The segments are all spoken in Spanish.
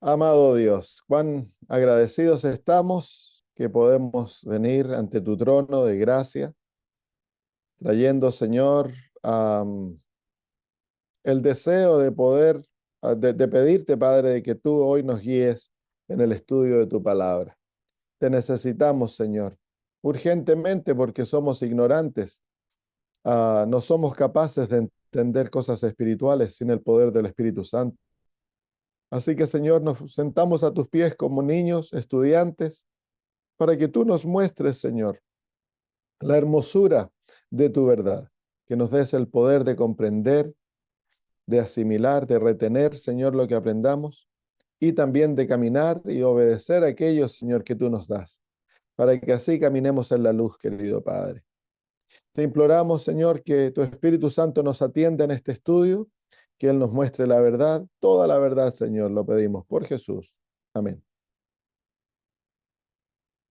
Amado Dios, cuán agradecidos estamos que podemos venir ante tu trono de gracia, trayendo, Señor, am, el deseo de poder, de pedirte, Padre, de que tú hoy nos guíes en el estudio de tu palabra. Te necesitamos, Señor, urgentemente porque somos ignorantes. No somos capaces de entender cosas espirituales sin el poder del Espíritu Santo. Así que, Señor, nos sentamos a tus pies como niños, estudiantes, para que tú nos muestres, Señor, la hermosura de tu verdad, que nos des el poder de comprender, de asimilar, de retener, Señor, lo que aprendamos, y también de caminar y obedecer a aquello, Señor, que tú nos das, para que así caminemos en la luz, querido Padre. Te imploramos, Señor, que tu Espíritu Santo nos atienda en este estudio, que Él nos muestre la verdad, toda la verdad, Señor, lo pedimos por Jesús. Amén.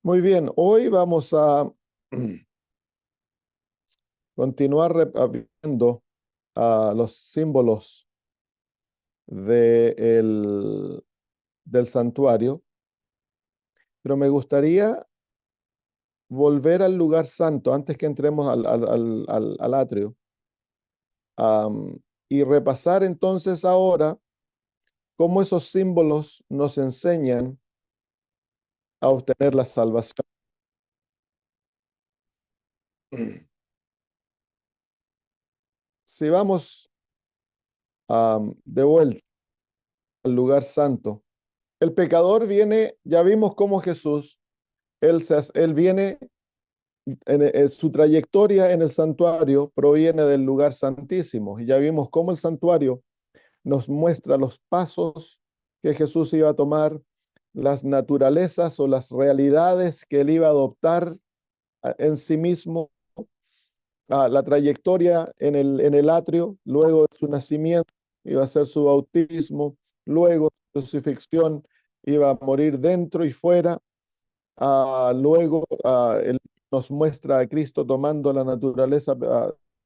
Muy bien, hoy vamos a continuar viendo los símbolos de del santuario, pero me gustaría volver al lugar santo antes que entremos al atrio, y repasar entonces ahora cómo esos símbolos nos enseñan a obtener la salvación. Si vamos de vuelta al lugar santo, el pecador viene, ya vimos cómo Jesús, él viene en su trayectoria en el santuario proviene del lugar santísimo. Y ya vimos cómo el santuario nos muestra los pasos que Jesús iba a tomar, las naturalezas o las realidades que él iba a adoptar en sí mismo, la trayectoria en el atrio, luego de su nacimiento, iba a ser su bautismo, luego su crucifixión, iba a morir dentro y fuera. Luego él nos muestra a Cristo tomando la naturaleza,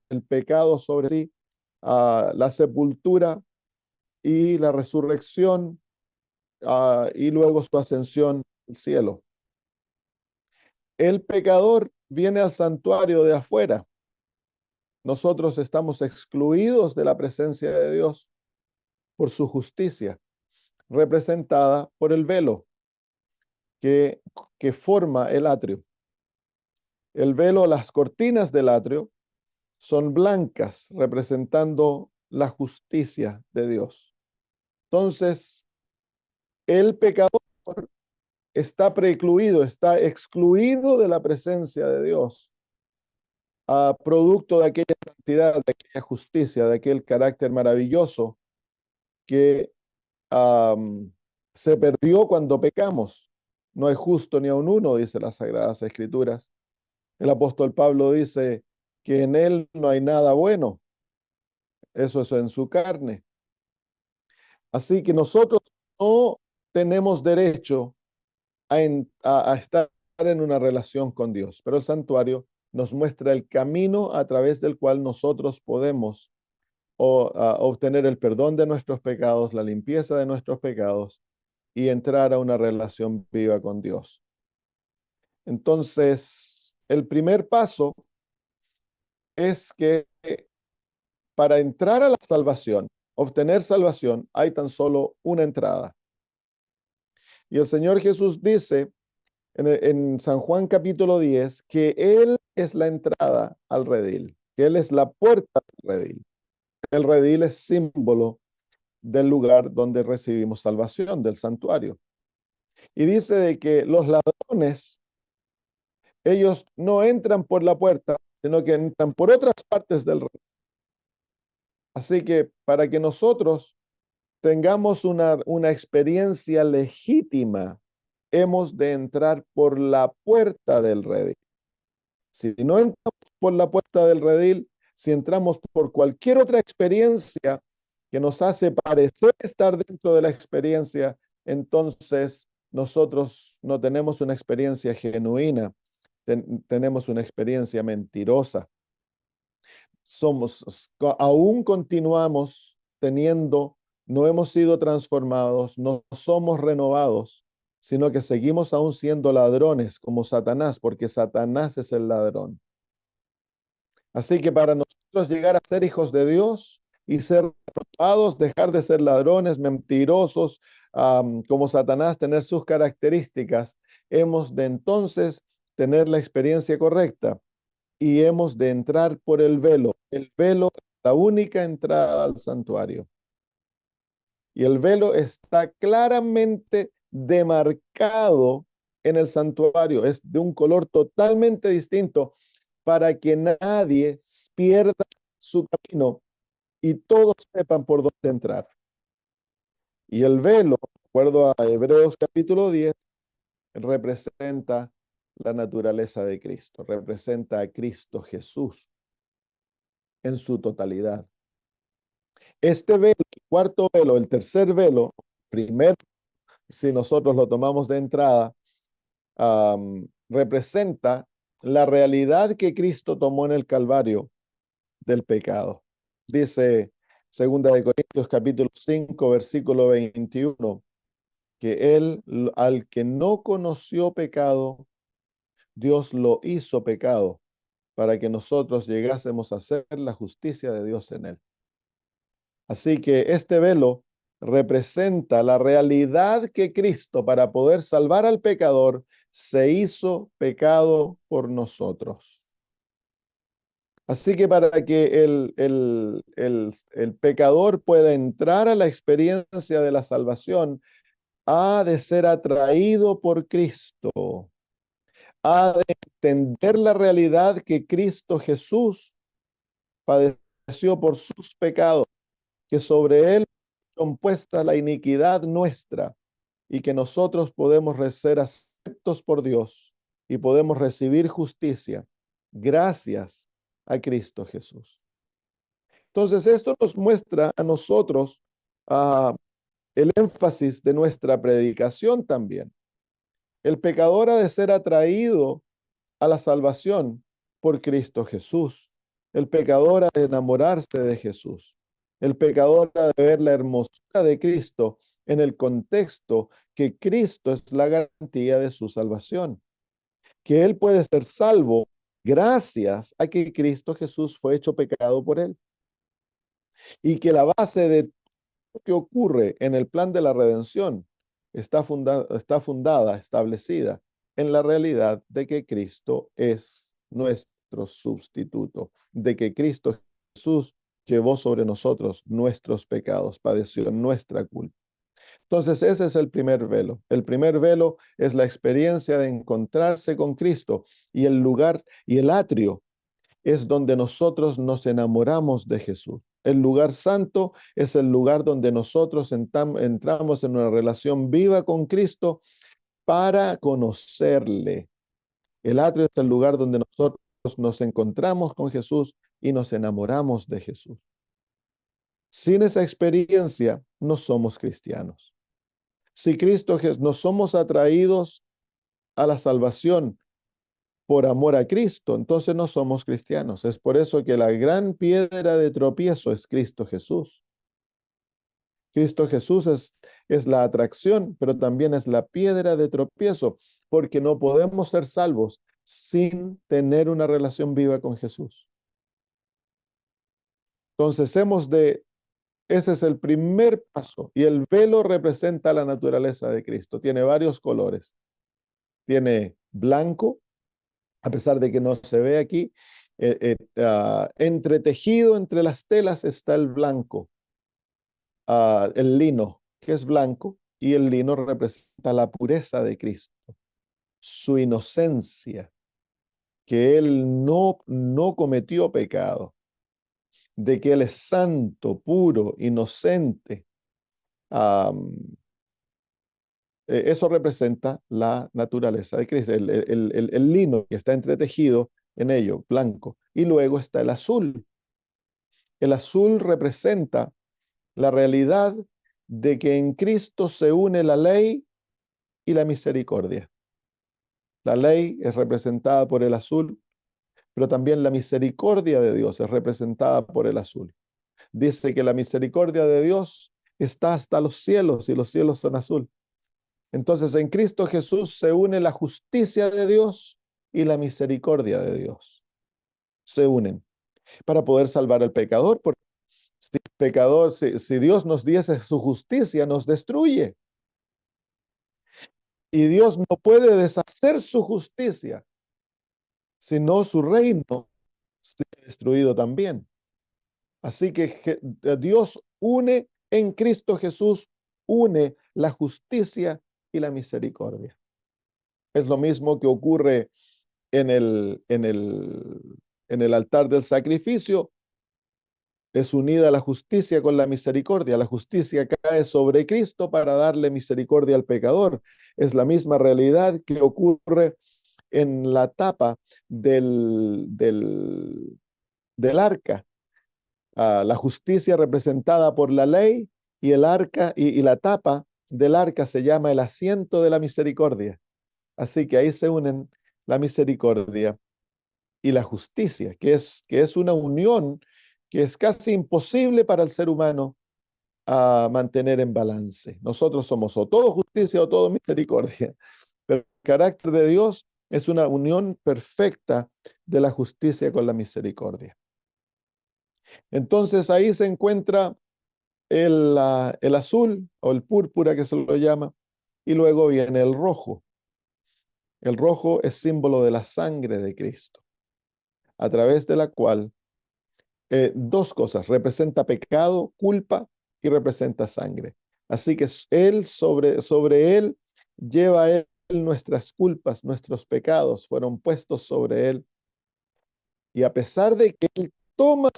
el pecado sobre sí, la sepultura y la resurrección, y luego su ascensión al cielo. El pecador viene al santuario de afuera. Nosotros estamos excluidos de la presencia de Dios por su justicia, representada por el velo que, que forma el atrio. El velo, las cortinas del atrio, son blancas, representando la justicia de Dios. Entonces, el pecador está precluido, está excluido de la presencia de Dios, producto de aquella santidad, de aquella justicia, de aquel carácter maravilloso que se perdió cuando pecamos. No hay justo ni aun uno, dice las Sagradas Escrituras. El apóstol Pablo dice que en él no hay nada bueno. Eso es en su carne. Así que nosotros no tenemos derecho a estar en una relación con Dios, pero el santuario nos muestra el camino a través del cual nosotros podemos obtener el perdón de nuestros pecados, la limpieza de nuestros pecados y entrar a una relación viva con Dios. Entonces, el primer paso es que para entrar a la salvación, obtener salvación, hay tan solo una entrada. Y el Señor Jesús dice en San Juan capítulo 10 que Él es la entrada al redil, que Él es la puerta del redil. El redil es símbolo del lugar donde recibimos salvación, del santuario. Y dice de que los ladrones, ellos no entran por la puerta, sino que entran por otras partes del redil. Así que para que nosotros tengamos una experiencia legítima, hemos de entrar por la puerta del redil. Si no entramos por la puerta del redil, si entramos por cualquier otra experiencia que nos hace parecer estar dentro de la experiencia, entonces nosotros no tenemos una experiencia genuina, tenemos una experiencia mentirosa. Aún continuamos teniendo no hemos sido transformados, no somos renovados, sino que seguimos aún siendo ladrones como Satanás, porque Satanás es el ladrón. Así que para nosotros llegar a ser hijos de Dios y ser renovados, dejar de ser ladrones, mentirosos, como Satanás, tener sus características, hemos de entonces tener la experiencia correcta y hemos de entrar por el velo. El velo es la única entrada al santuario. Y el velo está claramente demarcado en el santuario. Es de un color totalmente distinto para que nadie pierda su camino y todos sepan por dónde entrar. Y el velo, de acuerdo a Hebreos capítulo 10, representa la naturaleza de Cristo, representa a Cristo Jesús en su totalidad. Este velo, el cuarto velo, el tercer velo, primero, si nosotros lo tomamos de entrada, representa la realidad que Cristo tomó en el Calvario del pecado. Dice 2 Corintios capítulo 5, versículo 21, que él, al que no conoció pecado, Dios lo hizo pecado para que nosotros llegásemos a ser la justicia de Dios en él. Así que este velo representa la realidad que Cristo, para poder salvar al pecador, se hizo pecado por nosotros. Así que para que el pecador pueda entrar a la experiencia de la salvación, ha de ser atraído por Cristo, ha de entender la realidad que Cristo Jesús padeció por sus pecados, que sobre él compuesta la iniquidad nuestra y que nosotros podemos ser aceptos por Dios y podemos recibir justicia gracias a Cristo Jesús. Entonces, esto nos muestra a nosotros el énfasis de nuestra predicación también. El pecador ha de ser atraído a la salvación por Cristo Jesús. El pecador ha de enamorarse de Jesús. El pecador ha de ver la hermosura de Cristo en el contexto que Cristo es la garantía de su salvación, que él puede ser salvo gracias a que Cristo Jesús fue hecho pecado por él, y que la base de lo que ocurre en el plan de la redención está fundada, establecida en la realidad de que Cristo es nuestro sustituto, de que Cristo Jesús llevó sobre nosotros nuestros pecados, padeció nuestra culpa. Entonces ese es el primer velo. El primer velo es la experiencia de encontrarse con Cristo, y el lugar y el atrio es donde nosotros nos enamoramos de Jesús. El lugar santo es el lugar donde nosotros entramos en una relación viva con Cristo para conocerle. El atrio es el lugar donde nosotros nos encontramos con Jesús y nos enamoramos de Jesús. Sin esa experiencia, no somos cristianos. Si Cristo no somos atraídos a la salvación por amor a Cristo, entonces no somos cristianos. Es por eso que la gran piedra de tropiezo es Cristo Jesús. Cristo Jesús es la atracción, pero también es la piedra de tropiezo, porque no podemos ser salvos sin tener una relación viva con Jesús. Entonces ese es el primer paso, y el velo representa la naturaleza de Cristo. Tiene varios colores. Tiene blanco, a pesar de que no se ve aquí, entretejido entre las telas está el blanco, el lino, que es blanco, y el lino representa la pureza de Cristo, su inocencia, que él no cometió pecado, de que él es santo, puro, inocente. Eso representa la naturaleza de Cristo, el lino que está entretejido en ello, blanco. Y luego está el azul. El azul representa la realidad de que en Cristo se une la ley y la misericordia. La ley es representada por el azul, pero también la misericordia de Dios es representada por el azul. Dice que la misericordia de Dios está hasta los cielos y los cielos son azul. Entonces en Cristo Jesús se une la justicia de Dios y la misericordia de Dios. Se unen para poder salvar al pecador, porque si el pecador, si Dios nos diese su justicia, nos destruye. Y Dios no puede deshacer su justicia, sino su reino será destruido también. Así que Dios une en Cristo Jesús, une la justicia y la misericordia. Es lo mismo que ocurre en el altar del sacrificio. Es unida la justicia con la misericordia. La justicia cae sobre Cristo para darle misericordia al pecador. Es la misma realidad que ocurre en la tapa del arca. La justicia representada por la ley y el arca y la tapa del arca se llama el asiento de la misericordia. Así que ahí se unen la misericordia y la justicia, que es una unión que es casi imposible para el ser humano a mantener en balance. Nosotros somos o todo justicia o todo misericordia, pero el carácter de Dios es una unión perfecta de la justicia con la misericordia. Entonces ahí se encuentra el azul o el púrpura que se lo llama, y luego viene el rojo. El rojo es símbolo de la sangre de Cristo, a través de la cual dos cosas, representa pecado, culpa y representa sangre. Así que él sobre él lleva él nuestras culpas, nuestros pecados fueron puestos sobre él. Y a pesar de que él toma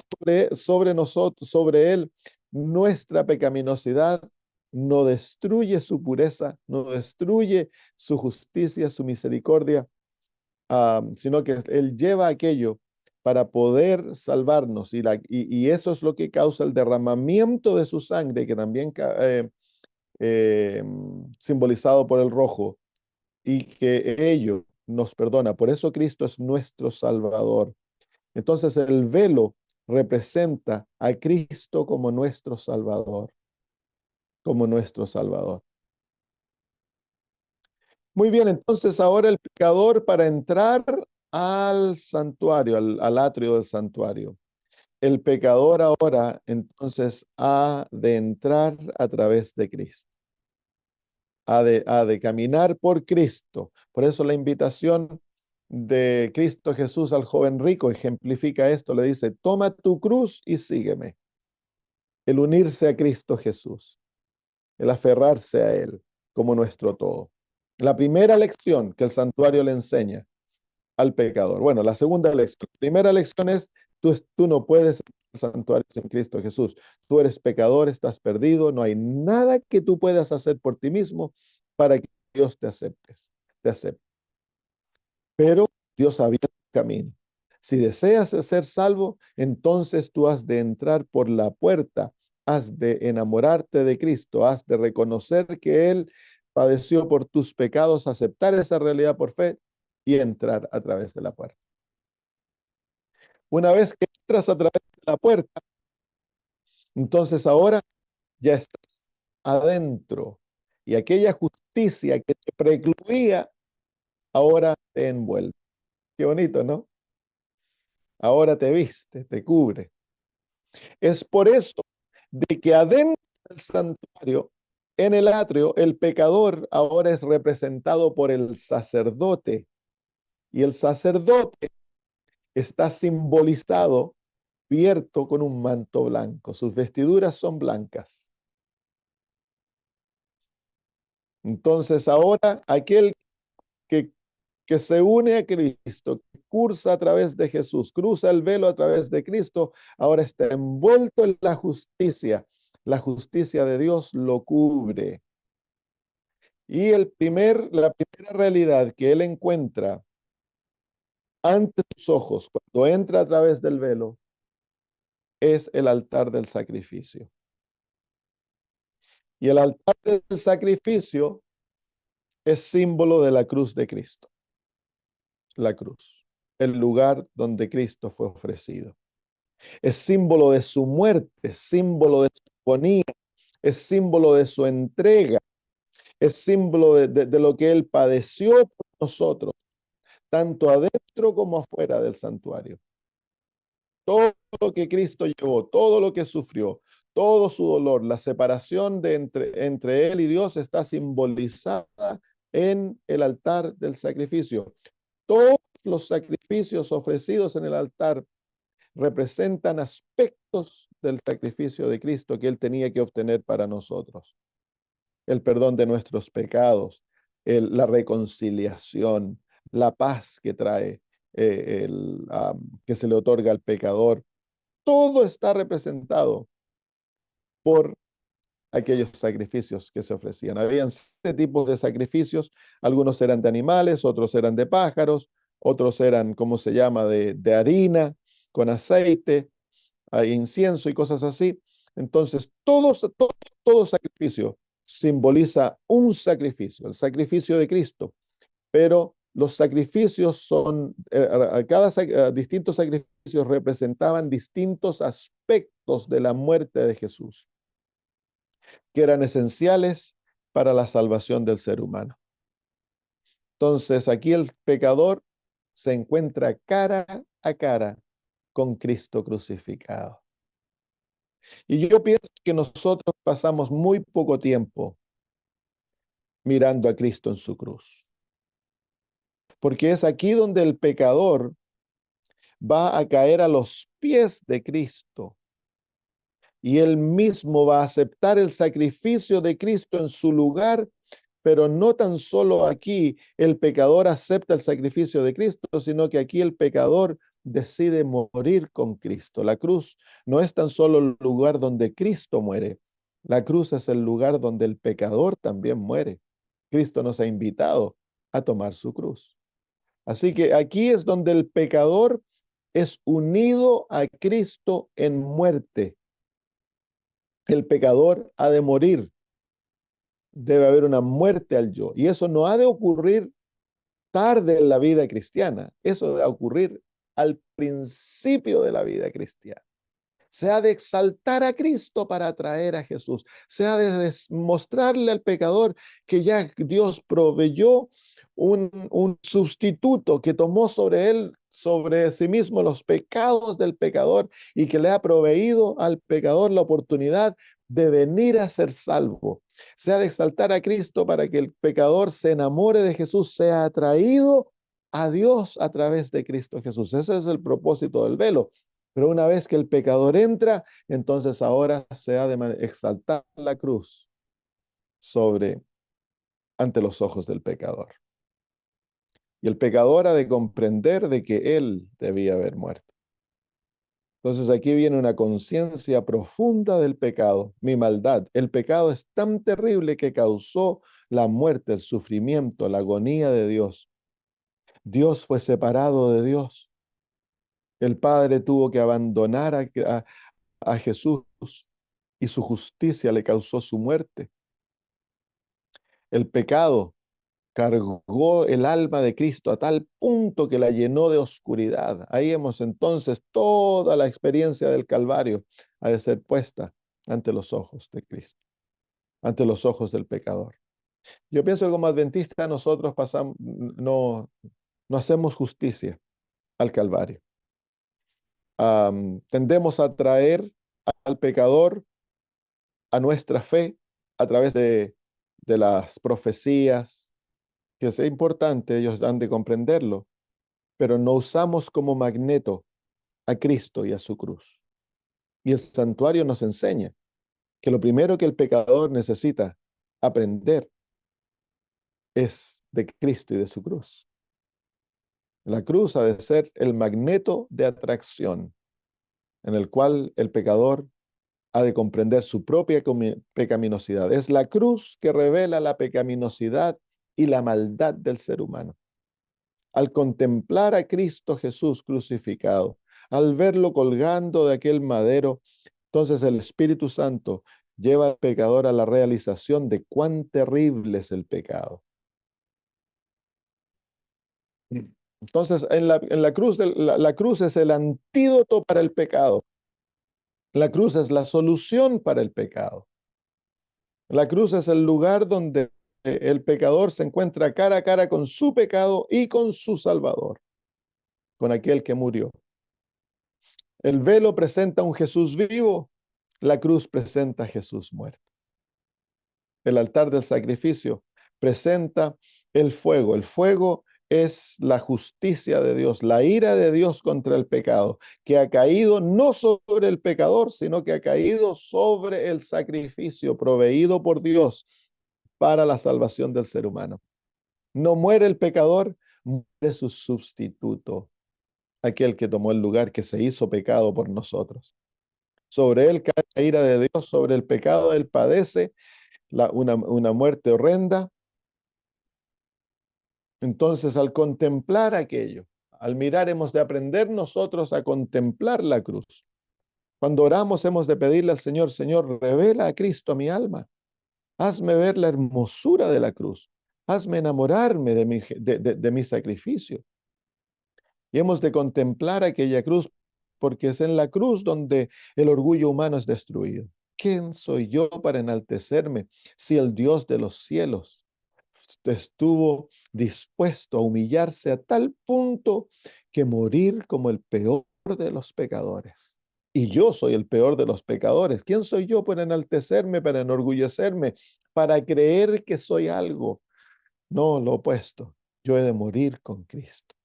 sobre nosotros, sobre él, nuestra pecaminosidad, no destruye su pureza, no destruye su justicia, su misericordia, sino que él lleva aquello para poder salvarnos. Y eso es lo que causa el derramamiento de su sangre, que también simbolizado por el rojo, y que ello nos perdona. Por eso Cristo es nuestro Salvador. Entonces el velo representa a Cristo como nuestro Salvador, como nuestro Salvador. Muy bien, entonces ahora el pecador para entrar al santuario, al atrio del santuario. El pecador ahora entonces ha de entrar a través de Cristo, ha de caminar por Cristo. Por eso la invitación de Cristo Jesús al joven rico ejemplifica esto, le dice, toma tu cruz y sígueme. El unirse a Cristo Jesús, el aferrarse a Él como nuestro todo. La primera lección que el santuario le enseña al pecador. Bueno, la segunda lección. La primera lección es, tú no puedes entrar al santuario sin Cristo Jesús. Tú eres pecador, estás perdido, no hay nada que tú puedas hacer por ti mismo para que Dios te acepte. Pero Dios ha abierto el camino. Si deseas ser salvo, entonces tú has de entrar por la puerta, has de enamorarte de Cristo, has de reconocer que Él padeció por tus pecados, aceptar esa realidad por fe y entrar a través de la puerta. Una vez que entras a través de la puerta, entonces ahora ya estás adentro y aquella justicia que te precluía, ahora te envuelve. Qué bonito, ¿no? Ahora te viste, te cubre. Es por eso de que adentro del santuario, en el atrio, el pecador ahora es representado por el sacerdote. Y el sacerdote está simbolizado, cubierto con un manto blanco. Sus vestiduras son blancas. Entonces ahora aquel que, que se une a Cristo, que cursa a través de Jesús, cruza el velo a través de Cristo, ahora está envuelto en la justicia. La justicia de Dios lo cubre. Y la primera realidad que él encuentra ante sus ojos cuando entra a través del velo es el altar del sacrificio. Y el altar del sacrificio es símbolo de la cruz de Cristo. La cruz, el lugar donde Cristo fue ofrecido. Es símbolo de su muerte, símbolo de su agonía, es símbolo de su entrega, es símbolo de lo que Él padeció por nosotros, tanto adentro como afuera del santuario. Todo lo que Cristo llevó, todo lo que sufrió, todo su dolor, la separación entre Él y Dios está simbolizada en el altar del sacrificio. Todos los sacrificios ofrecidos en el altar representan aspectos del sacrificio de Cristo que Él tenía que obtener para nosotros. El perdón de nuestros pecados, la reconciliación, la paz que trae, que se le otorga al pecador. Todo está representado por aquellos sacrificios que se ofrecían. Habían 7 tipos de sacrificios, algunos eran de animales, otros eran de pájaros, otros eran, ¿cómo se llama?, de harina, con aceite, incienso y cosas así. Entonces, todo sacrificio simboliza un sacrificio, el sacrificio de Cristo, pero los sacrificios son, distintos sacrificios representaban distintos aspectos de la muerte de Jesús, que eran esenciales para la salvación del ser humano. Entonces, aquí el pecador se encuentra cara a cara con Cristo crucificado. Y yo pienso que nosotros pasamos muy poco tiempo mirando a Cristo en su cruz, porque es aquí donde el pecador va a caer a los pies de Cristo y él mismo va a aceptar el sacrificio de Cristo en su lugar. Pero no tan solo aquí el pecador acepta el sacrificio de Cristo, sino que aquí el pecador decide morir con Cristo. La cruz no es tan solo el lugar donde Cristo muere. La cruz es el lugar donde el pecador también muere. Cristo nos ha invitado a tomar su cruz. Así que aquí es donde el pecador es unido a Cristo en muerte. El pecador ha de morir. Debe haber una muerte al yo. Y eso no ha de ocurrir tarde en la vida cristiana. Eso debe ocurrir al principio de la vida cristiana. Se ha de exaltar a Cristo para atraer a Jesús. Se ha de mostrarle al pecador que ya Dios proveyó un sustituto que tomó sobre sí mismo los pecados del pecador y que le ha proveído al pecador la oportunidad de venir a ser salvo. Se ha de exaltar a Cristo para que el pecador se enamore de Jesús, sea atraído a Dios a través de Cristo Jesús. Ese es el propósito del velo. Pero una vez que el pecador entra, entonces ahora se ha de exaltar la cruz ante los ojos del pecador. Y el pecador ha de comprender de que él debía haber muerto. Entonces aquí viene una conciencia profunda del pecado, mi maldad. El pecado es tan terrible que causó la muerte, el sufrimiento, la agonía de Dios. Dios fue separado de Dios. El Padre tuvo que abandonar a Jesús y su justicia le causó su muerte. El pecado cargó el alma de Cristo a tal punto que la llenó de oscuridad. Ahí vemos entonces toda la experiencia del Calvario ha de ser puesta ante los ojos de Cristo, ante los ojos del pecador. Yo pienso que como adventistas nosotros no hacemos justicia al Calvario. Tendemos a traer al pecador a nuestra fe a través de las profecías, que es importante, ellos han de comprenderlo, pero no usamos como magneto a Cristo y a su cruz. Y el santuario nos enseña que lo primero que el pecador necesita aprender es de Cristo y de su cruz. La cruz ha de ser el magneto de atracción en el cual el pecador ha de comprender su propia pecaminosidad. Es la cruz que revela la pecaminosidad y la maldad del ser humano. Al contemplar a Cristo Jesús crucificado, al verlo colgando de aquel madero, entonces el Espíritu Santo lleva al pecador a la realización de cuán terrible es el pecado. Entonces, en la cruz, la cruz es el antídoto para el pecado. La cruz es la solución para el pecado. La cruz es el lugar donde el pecador se encuentra cara a cara con su pecado y con su Salvador, con aquel que murió. El velo presenta un Jesús vivo, la cruz presenta a Jesús muerto. El altar del sacrificio presenta el fuego. El fuego es la justicia de Dios, la ira de Dios contra el pecado, que ha caído no sobre el pecador, sino que ha caído sobre el sacrificio proveído por Dios para la salvación del ser humano. No muere el pecador, muere su sustituto, aquel que tomó el lugar que se hizo pecado por nosotros. Sobre él cae la ira de Dios, sobre el pecado él padece una muerte horrenda. Entonces, al contemplar aquello, al mirar, hemos de aprender nosotros a contemplar la cruz. Cuando oramos, hemos de pedirle al Señor, Señor, revela a Cristo a mi alma. Hazme ver la hermosura de la cruz. Hazme enamorarme de mi sacrificio. Y hemos de contemplar aquella cruz, porque es en la cruz donde el orgullo humano es destruido. ¿Quién soy yo para enaltecerme si el Dios de los cielos estuvo dispuesto a humillarse a tal punto que morir como el peor de los pecadores? Y yo soy el peor de los pecadores. ¿Quién soy yo para enaltecerme, para enorgullecerme, para creer que soy algo? No, lo opuesto. Yo he de morir con Cristo.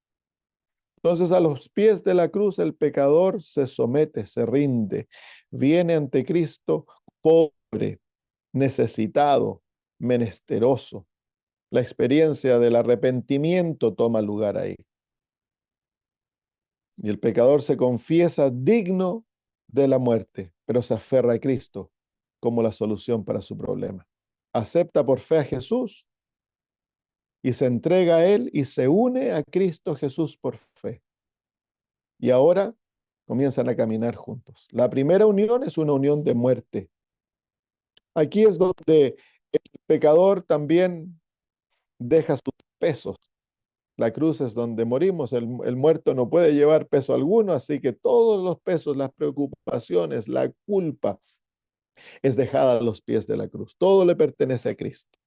Entonces, a los pies de la cruz el pecador se somete, se rinde, viene ante Cristo pobre, necesitado, menesteroso. La experiencia del arrepentimiento toma lugar ahí. Y el pecador se confiesa digno de la muerte, pero se aferra a Cristo como la solución para su problema. Acepta por fe a Jesús y se entrega a Él y se une a Cristo Jesús por fe. Y ahora comienzan a caminar juntos. La primera unión es una unión de muerte. Aquí es donde el pecador también deja sus pesos. La cruz es donde morimos. El muerto no puede llevar peso alguno, así que todos los pesos, las preocupaciones, la culpa es dejada a los pies de la cruz. Todo le pertenece a Cristo.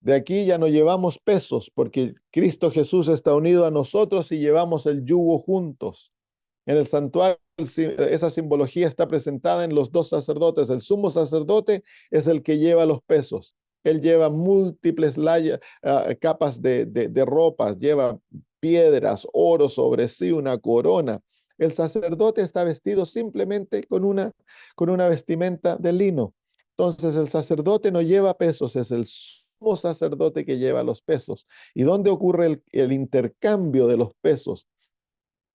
De aquí ya no llevamos pesos porque Cristo Jesús está unido a nosotros y llevamos el yugo juntos. En el santuario, esa simbología está presentada en los dos sacerdotes. El sumo sacerdote es el que lleva los pesos. Él lleva múltiples capas de ropas, lleva piedras, oro sobre sí, una corona. El sacerdote está vestido simplemente con una vestimenta de lino. Entonces el sacerdote no lleva pesos, es el sumo sacerdote que lleva los pesos. ¿Y dónde ocurre el intercambio de los pesos?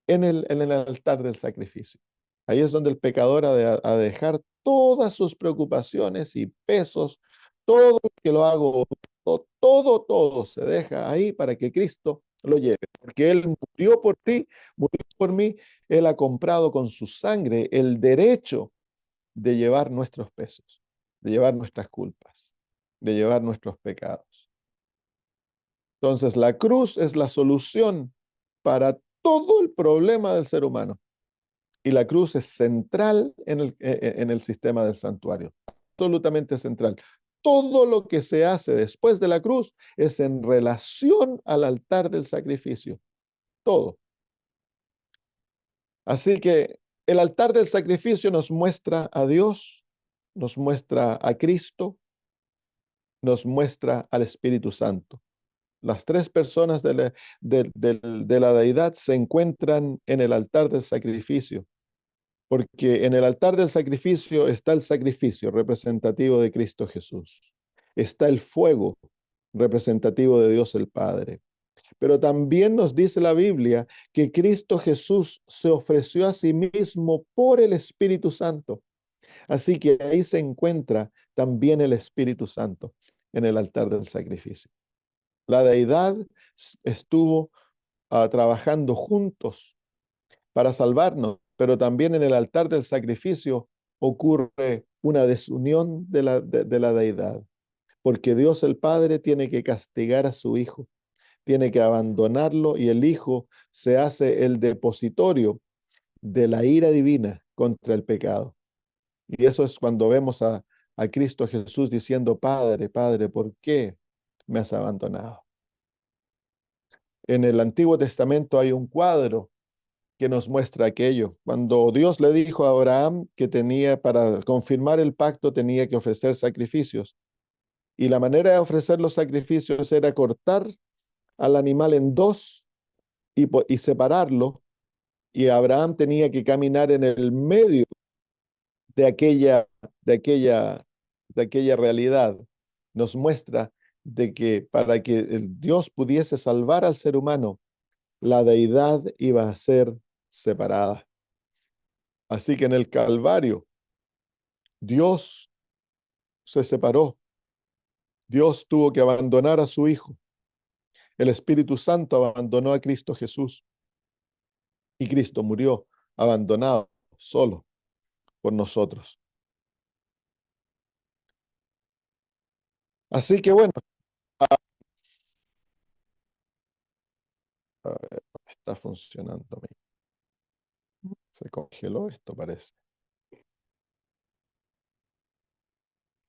En el altar del sacrificio. Ahí es donde el pecador ha de dejar todas sus preocupaciones y pesos, todo lo que lo hago, todo se deja ahí para que Cristo lo lleve, porque Él murió por ti, murió por mí, Él ha comprado con su sangre el derecho de llevar nuestros pesos, de llevar nuestras culpas, de llevar nuestros pecados. Entonces, la cruz es la solución para todo el problema del ser humano. Y la cruz es central en el sistema del santuario, absolutamente central. Todo lo que se hace después de la cruz es en relación al altar del sacrificio. Todo. Así que el altar del sacrificio nos muestra a Dios, nos muestra a Cristo, nos muestra al Espíritu Santo. Las tres personas de la deidad se encuentran en el altar del sacrificio, porque en el altar del sacrificio está el sacrificio representativo de Cristo Jesús. Está el fuego representativo de Dios el Padre. Pero también nos dice la Biblia que Cristo Jesús se ofreció a sí mismo por el Espíritu Santo. Así que ahí se encuentra también el Espíritu Santo en el altar del sacrificio. La deidad estuvo trabajando juntos para salvarnos, pero también en el altar del sacrificio ocurre una desunión de la deidad, porque Dios el Padre tiene que castigar a su Hijo, tiene que abandonarlo y el Hijo se hace el depositorio de la ira divina contra el pecado. Y eso es cuando vemos a Cristo Jesús diciendo, Padre, Padre, ¿por qué me has abandonado? En el Antiguo Testamento hay un cuadro que nos muestra aquello. Cuando Dios le dijo a Abraham que tenía, para confirmar el pacto, tenía que ofrecer sacrificios. Y la manera de ofrecer los sacrificios era cortar al animal en dos y separarlo. Y Abraham tenía que caminar en el medio de aquella, de aquella, de aquella realidad. Nos muestra de que para que el Dios pudiese salvar al ser humano, la deidad iba a ser separada. Así que en el Calvario, Dios se separó. Dios tuvo que abandonar a su Hijo. El Espíritu Santo abandonó a Cristo Jesús. Y Cristo murió abandonado, solo, por nosotros. Así que bueno, a ver, está funcionando. Se congeló esto, parece.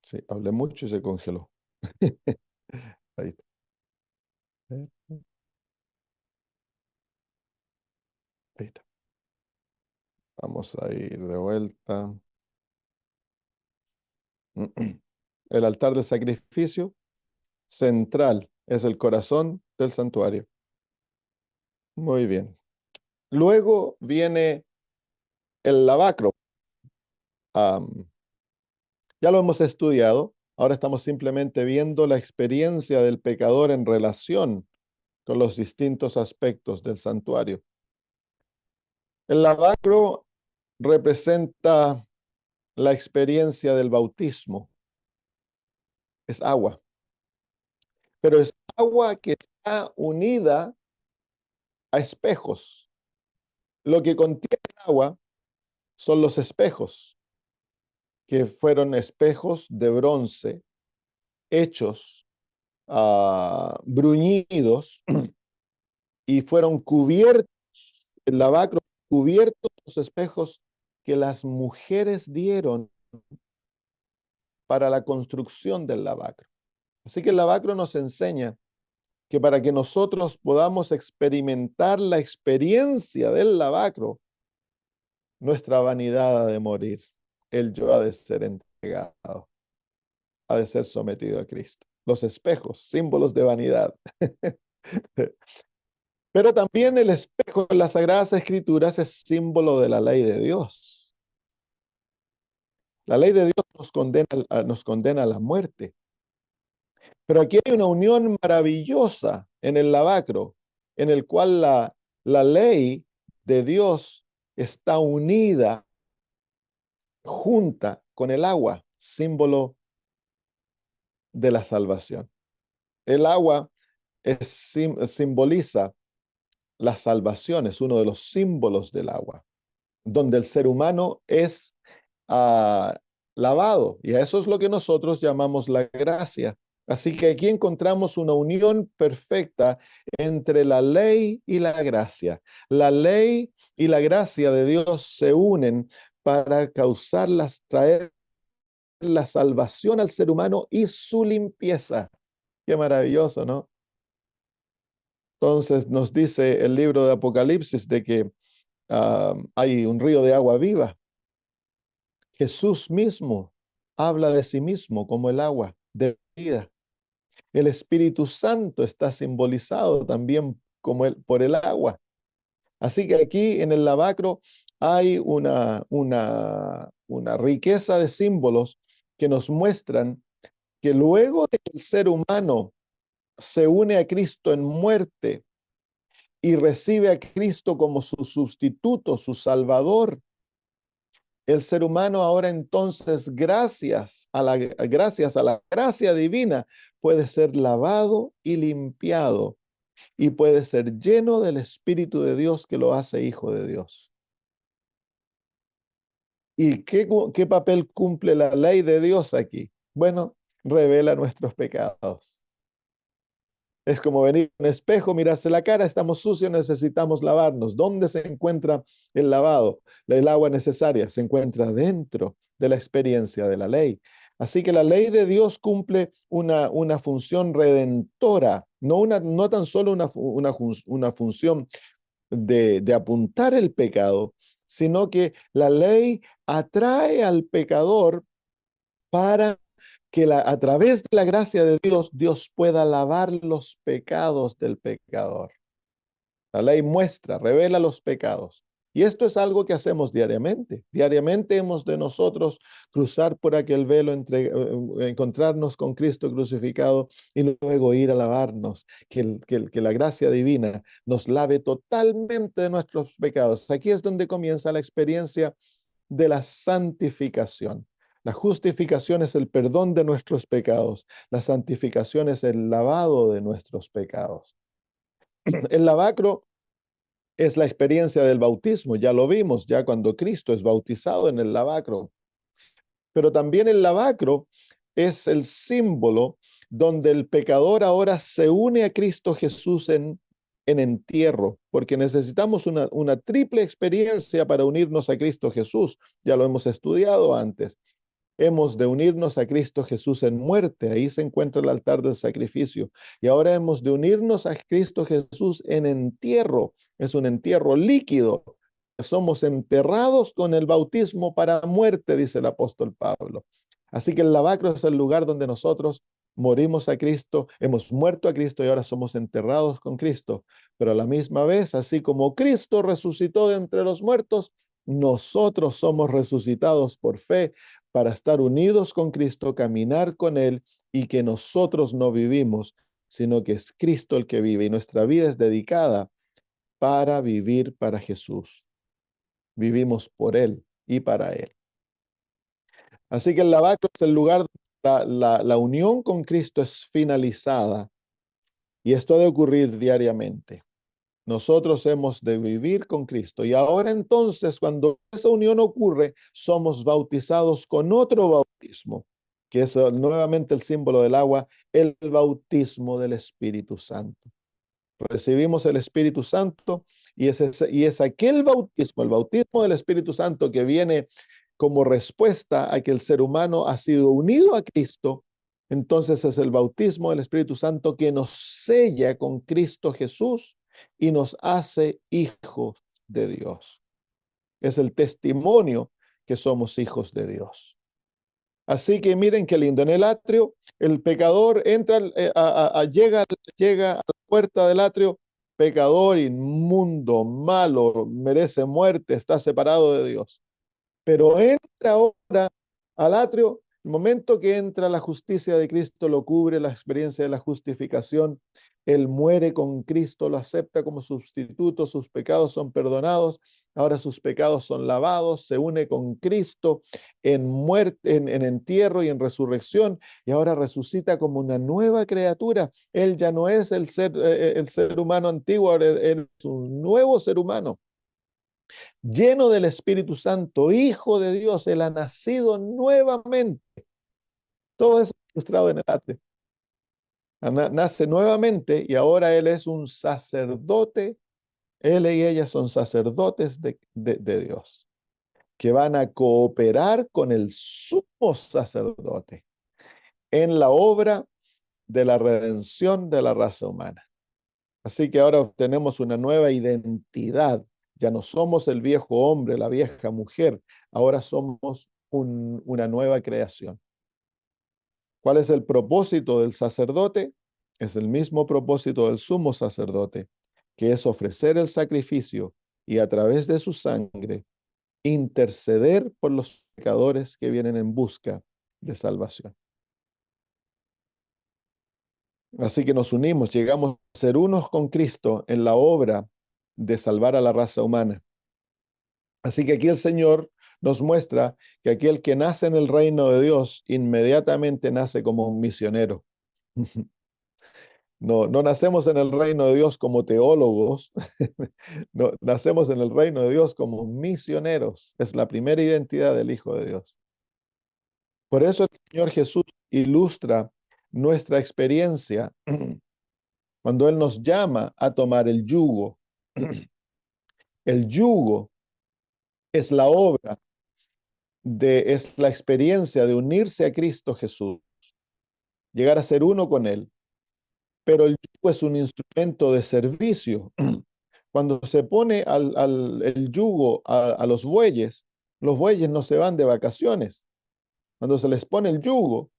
Sí, hablé mucho y se congeló. Ahí está. Ahí está. Vamos a ir de vuelta. El altar de sacrificio central es el corazón del santuario. Muy bien. Luego viene el lavacro. Am, ya lo hemos estudiado. Ahora estamos simplemente viendo la experiencia del pecador en relación con los distintos aspectos del santuario. El lavacro representa la experiencia del bautismo. Es agua, pero es agua que está unida a espejos. Lo que contiene el agua son los espejos, que fueron espejos de bronce hechos bruñidos y fueron cubiertos, el lavacro cubiertos los espejos que las mujeres dieron para la construcción del lavacro. Así que el lavacro nos enseña que para que nosotros podamos experimentar la experiencia del lavacro, nuestra vanidad ha de morir, el yo ha de ser entregado, ha de ser sometido a Cristo. Los espejos, símbolos de vanidad. Pero también el espejo en las Sagradas Escrituras es símbolo de la ley de Dios. La ley de Dios nos condena a la muerte. Pero aquí hay una unión maravillosa en el lavacro, en el cual la ley de Dios está unida, junta con el agua, símbolo de la salvación. El agua simboliza la salvación, es uno de los símbolos del agua, donde el ser humano es lavado, y a eso es lo que nosotros llamamos la gracia. Así que aquí encontramos una unión perfecta entre la ley y la gracia. La ley y la gracia de Dios se unen para traer la salvación al ser humano y su limpieza. Qué maravilloso, ¿no? Entonces nos dice el libro de Apocalipsis de que hay un río de agua viva. Jesús mismo habla de sí mismo como el agua de vida. El Espíritu Santo está simbolizado también por el agua. Así que aquí en el lavacro hay una riqueza de símbolos que nos muestran que luego de que el ser humano se une a Cristo en muerte y recibe a Cristo como su sustituto, su salvador, el ser humano ahora entonces, gracias a la gracia divina, puede ser lavado y limpiado y puede ser lleno del Espíritu de Dios que lo hace hijo de Dios. ¿Y qué papel cumple la ley de Dios aquí? Bueno, revela nuestros pecados. Es como venir a un espejo, mirarse la cara, estamos sucios, necesitamos lavarnos. ¿Dónde se encuentra el lavado? El agua necesaria se encuentra dentro de la experiencia de la ley. Así que la ley de Dios cumple una función redentora, no tan solo una función de apuntar el pecado, sino que la ley atrae al pecador para que a través de la gracia de Dios, Dios pueda lavar los pecados del pecador. La ley muestra, revela los pecados. Y esto es algo que hacemos diariamente. Diariamente hemos de nosotros cruzar por aquel velo, encontrarnos con Cristo crucificado y luego ir a lavarnos, que la gracia divina nos lave totalmente de nuestros pecados. Aquí es donde comienza la experiencia de la santificación. La justificación es el perdón de nuestros pecados. La santificación es el lavado de nuestros pecados. El lavacro es la experiencia del bautismo, ya lo vimos, ya cuando Cristo es bautizado en el lavacro. Pero también el lavacro es el símbolo donde el pecador ahora se une a Cristo Jesús en entierro, porque necesitamos una triple experiencia para unirnos a Cristo Jesús. Ya lo hemos estudiado antes. Hemos de unirnos a Cristo Jesús en muerte, ahí se encuentra el altar del sacrificio. Y ahora hemos de unirnos a Cristo Jesús en entierro, es un entierro líquido. Somos enterrados con el bautismo para muerte, dice el apóstol Pablo. Así que el lavacro es el lugar donde nosotros morimos a Cristo, hemos muerto a Cristo y ahora somos enterrados con Cristo. Pero a la misma vez, así como Cristo resucitó de entre los muertos, nosotros somos resucitados por fe para estar unidos con Cristo, caminar con Él y que nosotros no vivimos, sino que es Cristo el que vive y nuestra vida es dedicada para vivir para Jesús. Vivimos por Él y para Él. Así que el lavacro es el lugar donde la unión con Cristo es finalizada y esto debe ocurrir diariamente. Nosotros hemos de vivir con Cristo y ahora entonces cuando esa unión ocurre, somos bautizados con otro bautismo, que es nuevamente el símbolo del agua, el bautismo del Espíritu Santo. Recibimos el Espíritu Santo y es aquel bautismo, el bautismo del Espíritu Santo que viene como respuesta a que el ser humano ha sido unido a Cristo. Entonces es el bautismo del Espíritu Santo que nos sella con Cristo Jesús y nos hace hijos de Dios. Es el testimonio que somos hijos de Dios. Así que miren qué lindo. En el atrio, el pecador entra, llega a la puerta del atrio, pecador, inmundo, malo, merece muerte, está separado de Dios. Pero entra ahora al atrio, el momento que entra la justicia de Cristo lo cubre, la experiencia de la justificación. Él muere con Cristo, lo acepta como sustituto, sus pecados son perdonados, ahora sus pecados son lavados, se une con Cristo en muerte, en entierro y en resurrección, y ahora resucita como una nueva criatura. Él ya no es el ser humano antiguo, ahora él es un nuevo ser humano lleno del Espíritu Santo, hijo de Dios, él ha nacido nuevamente. Todo eso ilustrado en el atrio. Nace nuevamente y ahora él es un sacerdote. Él y ella son sacerdotes de Dios, que van a cooperar con el sumo sacerdote en la obra de la redención de la raza humana. Así que ahora tenemos una nueva identidad. Ya no somos el viejo hombre, la vieja mujer. Ahora somos una nueva creación. ¿Cuál es el propósito del sacerdote? Es el mismo propósito del sumo sacerdote, que es ofrecer el sacrificio y a través de su sangre interceder por los pecadores que vienen en busca de salvación. Así que nos unimos, llegamos a ser unos con Cristo en la obra de salvar a la raza humana. Así que aquí el Señor nos muestra que aquel que nace en el reino de Dios inmediatamente nace como un misionero. No nacemos en el reino de Dios como teólogos, no, nacemos en el reino de Dios como misioneros. Es la primera identidad del Hijo de Dios. Por eso el Señor Jesús ilustra nuestra experiencia cuando Él nos llama a tomar el yugo. El yugo es la obra es la experiencia de unirse a Cristo Jesús, llegar a ser uno con Él. Pero el yugo es un instrumento de servicio. Cuando se pone el yugo a los bueyes no se van de vacaciones. Cuando se les pone el yugo,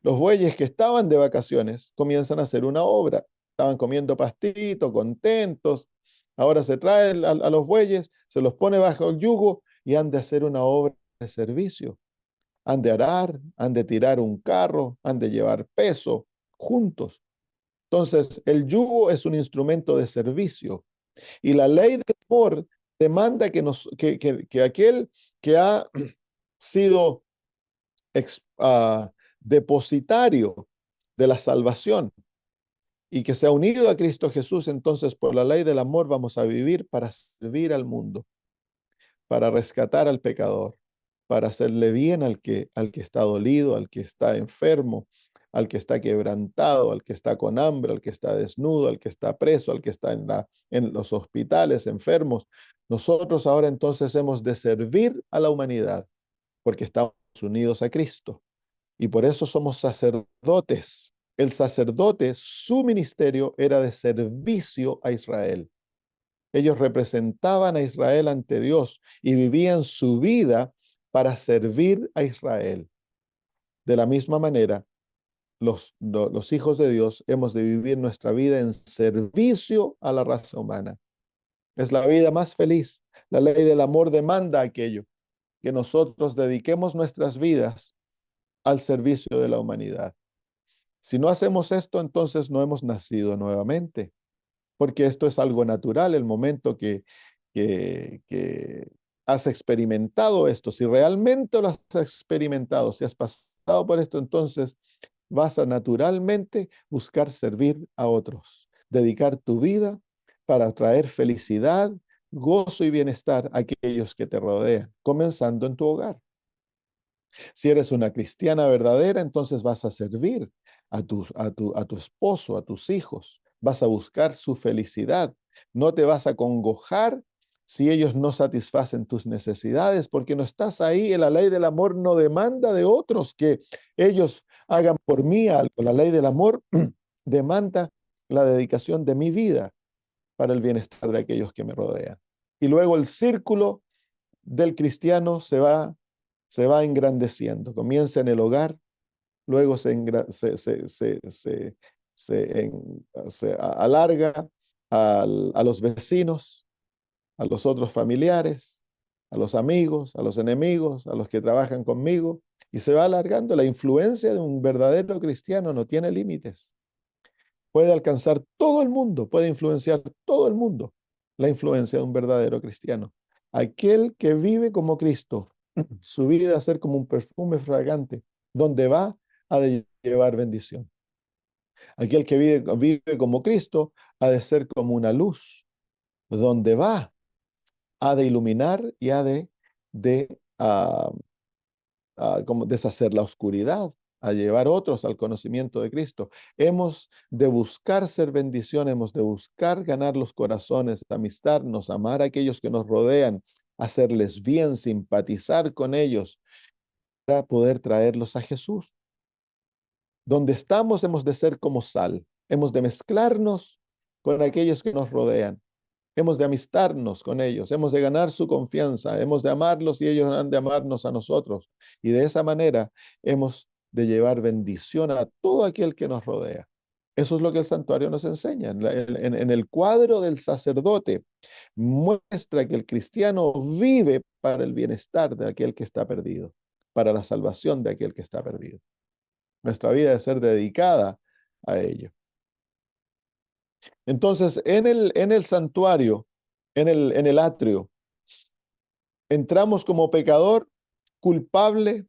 los bueyes que estaban de vacaciones comienzan a hacer una obra. Estaban comiendo pastito, contentos. Ahora se trae a los bueyes, se los pone bajo el yugo y han de hacer una obra de servicio. Han de arar, han de tirar un carro, han de llevar peso juntos. Entonces, el yugo es un instrumento de servicio y la ley del amor demanda que aquel que ha sido depositario de la salvación y que se ha unido a Cristo Jesús, entonces por la ley del amor vamos a vivir para servir al mundo, para rescatar al pecador, para hacerle bien al que está dolido, al que está enfermo, al que está quebrantado, al que está con hambre, al que está desnudo, al que está preso, al que está en los hospitales, enfermos. Nosotros ahora entonces hemos de servir a la humanidad porque estamos unidos a Cristo y por eso somos sacerdotes. El sacerdote, su ministerio era de servicio a Israel. Ellos representaban a Israel ante Dios y vivían su vida para servir a Israel. De la misma manera, los hijos de Dios hemos de vivir nuestra vida en servicio a la raza humana. Es la vida más feliz. La ley del amor demanda aquello, que nosotros dediquemos nuestras vidas al servicio de la humanidad. Si no hacemos esto, entonces no hemos nacido nuevamente, porque esto es algo natural, el momento que has experimentado esto, si realmente lo has experimentado, si has pasado por esto, entonces vas a naturalmente buscar servir a otros, dedicar tu vida para traer felicidad, gozo y bienestar a aquellos que te rodean, comenzando en tu hogar. Si eres una cristiana verdadera, entonces vas a servir a tu esposo, a tus hijos, vas a buscar su felicidad. No te vas a congojar si ellos no satisfacen tus necesidades, porque no estás ahí. La ley del amor no demanda de otros que ellos hagan por mí algo. La ley del amor demanda la dedicación de mi vida para el bienestar de aquellos que me rodean. Y luego el círculo del cristiano se va engrandeciendo. Comienza en el hogar, luego se alarga a los vecinos, a los otros familiares, a los amigos, a los enemigos, a los que trabajan conmigo, y se va alargando. La influencia de un verdadero cristiano no tiene límites. Puede alcanzar todo el mundo, puede influenciar todo el mundo, la influencia de un verdadero cristiano. Aquel que vive como Cristo, su vida a ser como un perfume fragante, donde va ha de llevar bendición. Aquel que vive como Cristo ha de ser como una luz, donde va ha de iluminar y ha de como deshacer la oscuridad, a llevar otros al conocimiento de Cristo. Hemos de buscar ser bendición, hemos de buscar ganar los corazones, amistarnos, amar a aquellos que nos rodean, hacerles bien, simpatizar con ellos para poder traerlos a Jesús. Donde estamos hemos de ser como sal, hemos de mezclarnos con aquellos que nos rodean. Hemos de amistarnos con ellos, hemos de ganar su confianza, hemos de amarlos y ellos han de amarnos a nosotros. Y de esa manera hemos de llevar bendición a todo aquel que nos rodea. Eso es lo que el santuario nos enseña. En el cuadro del sacerdote muestra que el cristiano vive para el bienestar de aquel que está perdido, para la salvación de aquel que está perdido. Nuestra vida debe ser dedicada a ello. Entonces, en el santuario, en el atrio, entramos como pecador, culpable,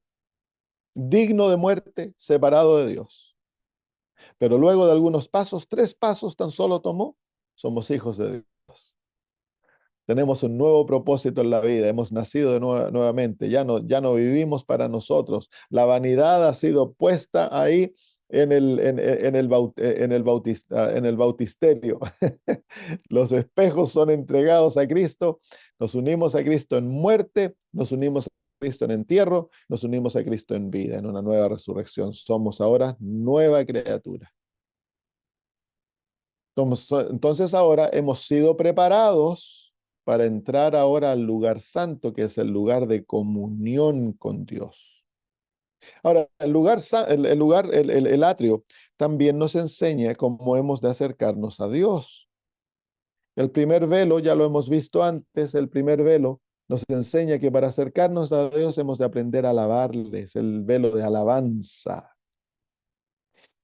digno de muerte, separado de Dios. Pero luego de algunos pasos, 3 pasos tan solo tomó, somos hijos de Dios. Tenemos un nuevo propósito en la vida, hemos nacido nuevamente, ya no vivimos para nosotros. La vanidad ha sido puesta ahí en el bautisterio. Los espejos son entregados a Cristo, nos unimos a Cristo en muerte, nos unimos Cristo en entierro, nos unimos a Cristo en vida, en una nueva resurrección. Somos ahora nueva criatura. Entonces ahora hemos sido preparados para entrar ahora al lugar santo, que es el lugar de comunión con Dios. Ahora, el atrio también nos enseña cómo hemos de acercarnos a Dios. El primer velo, ya lo hemos visto antes, el primer velo nos enseña que para acercarnos a Dios hemos de aprender a alabarles, el velo de alabanza.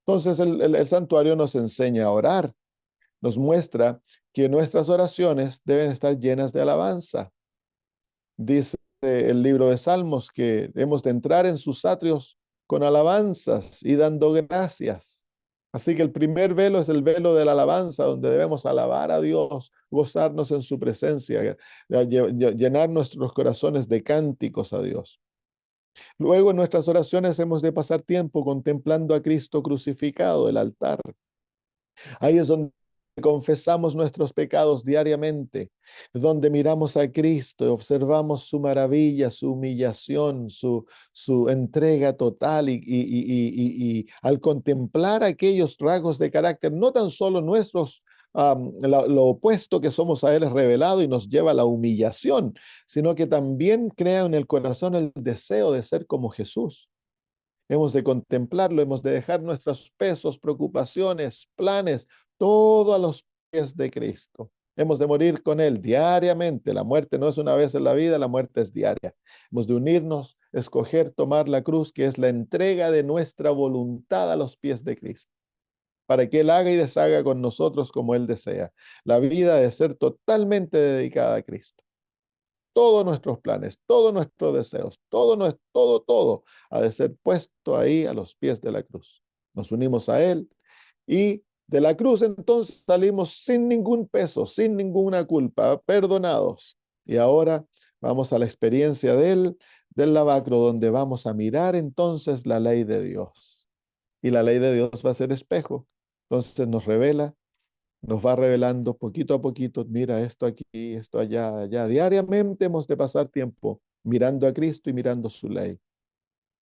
Entonces el santuario nos enseña a orar, nos muestra que nuestras oraciones deben estar llenas de alabanza. Dice el libro de Salmos que hemos de entrar en sus atrios con alabanzas y dando gracias. Así que el primer velo es el velo de la alabanza, donde debemos alabar a Dios, gozarnos en su presencia, llenar nuestros corazones de cánticos a Dios. Luego en nuestras oraciones hemos de pasar tiempo contemplando a Cristo crucificado, el altar. Ahí es donde confesamos nuestros pecados diariamente, donde miramos a Cristo y observamos su maravilla, su humillación, su entrega total y al contemplar aquellos rasgos de carácter, no tan solo nuestros, lo opuesto que somos a Él es revelado y nos lleva a la humillación, sino que también crea en el corazón el deseo de ser como Jesús. Hemos de contemplarlo, hemos de dejar nuestros pesos, preocupaciones, planes, todo a los pies de Cristo. Hemos de morir con Él diariamente. La muerte no es una vez en la vida, la muerte es diaria. Hemos de unirnos, escoger tomar la cruz, que es la entrega de nuestra voluntad a los pies de Cristo, para que Él haga y deshaga con nosotros como Él desea. La vida de ser totalmente dedicada a Cristo. Todos nuestros planes, todos nuestros deseos, todo ha de ser puesto ahí a los pies de la cruz. Nos unimos a Él y de la cruz entonces salimos sin ningún peso, sin ninguna culpa, perdonados. Y ahora vamos a la experiencia del lavacro, donde vamos a mirar entonces la ley de Dios. Y la ley de Dios va a ser espejo. Entonces nos va revelando poquito a poquito, mira esto aquí, esto allá, allá. Diariamente hemos de pasar tiempo mirando a Cristo y mirando su ley.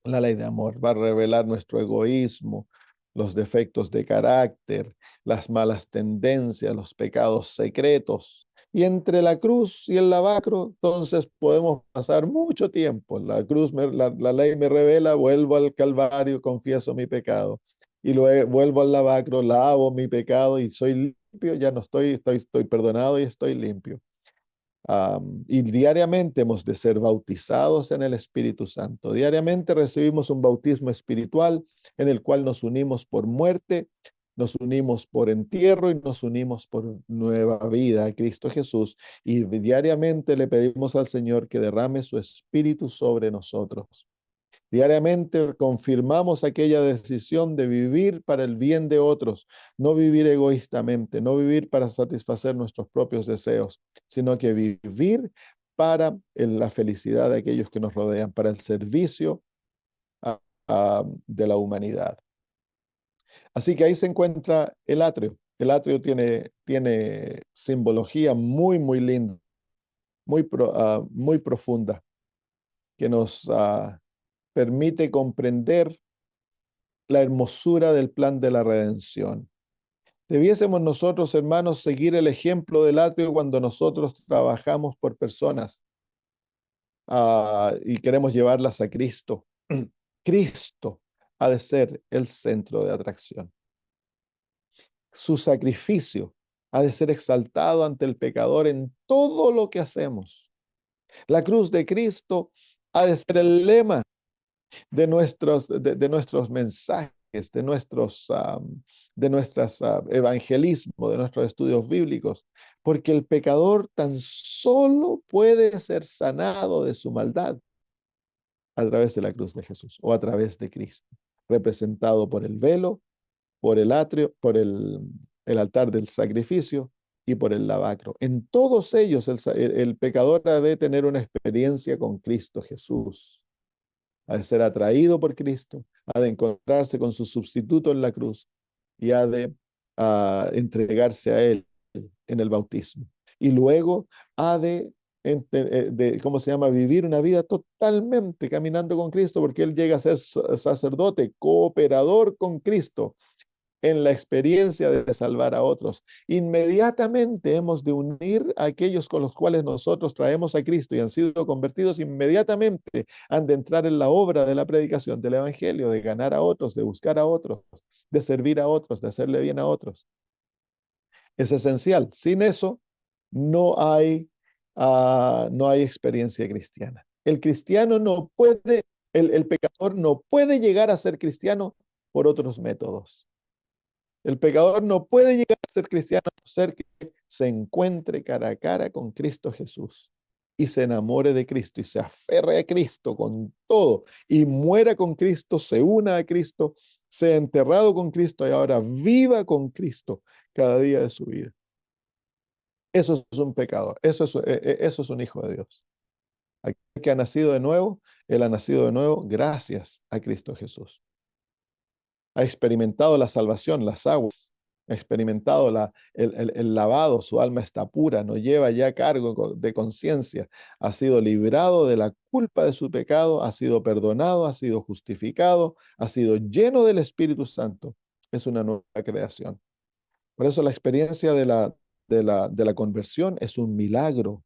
La ley de amor va a revelar nuestro egoísmo, los defectos de carácter, las malas tendencias, los pecados secretos. Y entre la cruz y el lavacro, entonces podemos pasar mucho tiempo. La cruz, la ley me revela, vuelvo al Calvario, confieso mi pecado. Y luego vuelvo al lavacro, lavo mi pecado y soy limpio, ya no estoy perdonado y estoy limpio. Y diariamente hemos de ser bautizados en el Espíritu Santo. Diariamente recibimos un bautismo espiritual en el cual nos unimos por muerte, nos unimos por entierro y nos unimos por nueva vida a Cristo Jesús. Y diariamente le pedimos al Señor que derrame su Espíritu sobre nosotros. Diariamente confirmamos aquella decisión de vivir para el bien de otros, no vivir egoístamente, no vivir para satisfacer nuestros propios deseos, sino que vivir para la felicidad de aquellos que nos rodean, para el servicio de la humanidad. Así que ahí se encuentra el atrio. El atrio tiene simbología muy, muy linda, muy profunda, que nos permite comprender la hermosura del plan de la redención. Debiésemos nosotros, hermanos, seguir el ejemplo del atrio cuando nosotros trabajamos por personas y queremos llevarlas a Cristo. Cristo ha de ser el centro de atracción. Su sacrificio ha de ser exaltado ante el pecador en todo lo que hacemos. La cruz de Cristo ha de ser el lema de nuestros mensajes, de nuestros evangelismo, de nuestros estudios bíblicos, porque el pecador tan solo puede ser sanado de su maldad a través de la cruz de Jesús o a través de Cristo, representado por el velo, por el atrio, por el altar del sacrificio y por el lavacro. En todos ellos el pecador ha de tener una experiencia con Cristo Jesús, ha de ser atraído por Cristo, ha de encontrarse con su sustituto en la cruz y ha de entregarse a Él en el bautismo. Y luego ha de ¿cómo se llama? Vivir una vida totalmente caminando con Cristo, porque Él llega a ser sacerdote, cooperador con Cristo en la experiencia de salvar a otros. Inmediatamente hemos de unir a aquellos con los cuales nosotros traemos a Cristo y han sido convertidos, inmediatamente han de entrar en la obra de la predicación del Evangelio, de ganar a otros, de buscar a otros, de servir a otros, de hacerle bien a otros. Es esencial. Sin eso no hay experiencia cristiana. El cristiano no puede, el pecador no puede llegar a ser cristiano por otros métodos. El pecador no puede llegar a ser cristiano a no ser que se encuentre cara a cara con Cristo Jesús y se enamore de Cristo y se aferre a Cristo con todo y muera con Cristo, se una a Cristo, sea enterrado con Cristo y ahora viva con Cristo cada día de su vida. Eso es un pecador, eso es un hijo de Dios. Aquel que ha nacido de nuevo, él ha nacido de nuevo gracias a Cristo Jesús. Ha experimentado la salvación, las aguas, ha experimentado el lavado, su alma está pura, no lleva ya cargo de conciencia, ha sido librado de la culpa de su pecado, ha sido perdonado, ha sido justificado, ha sido lleno del Espíritu Santo. Es una nueva creación. Por eso la experiencia de la conversión es un milagro.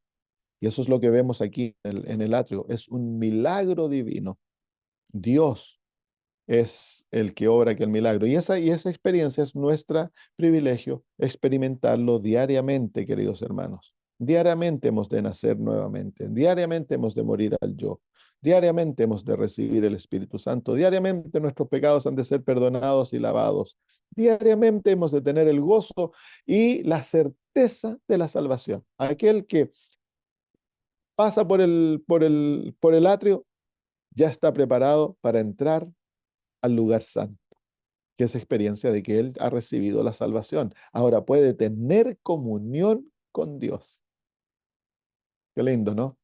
Y eso es lo que vemos aquí en el atrio. Es un milagro divino. Dios es el que obra aquel milagro. Y esa experiencia es nuestro privilegio experimentarlo diariamente, queridos hermanos. Diariamente hemos de nacer nuevamente. Diariamente hemos de morir al yo. Diariamente hemos de recibir el Espíritu Santo. Diariamente nuestros pecados han de ser perdonados y lavados. Diariamente hemos de tener el gozo y la certeza de la salvación. Aquel que pasa por el atrio ya está preparado para entrar al lugar santo, que es experiencia de que él ha recibido la salvación. Ahora puede tener comunión con Dios. Qué lindo, ¿no?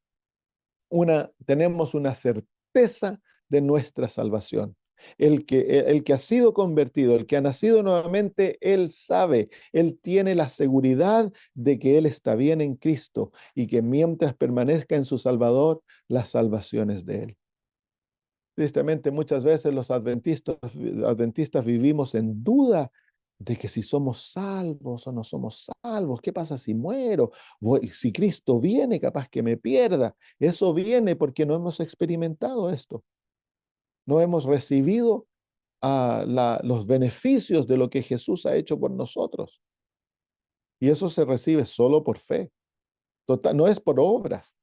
Tenemos una certeza de nuestra salvación. El que ha sido convertido, el que ha nacido nuevamente, él sabe, él tiene la seguridad de que él está bien en Cristo y que mientras permanezca en su Salvador, la salvación es de él. Tristemente, muchas veces los adventistas vivimos en duda de que si somos salvos o no somos salvos. ¿Qué pasa si muero? Si Cristo viene, capaz que me pierda. Eso viene porque no hemos experimentado esto. No hemos recibido los beneficios de lo que Jesús ha hecho por nosotros. Y eso se recibe solo por fe. Total, no es por obras.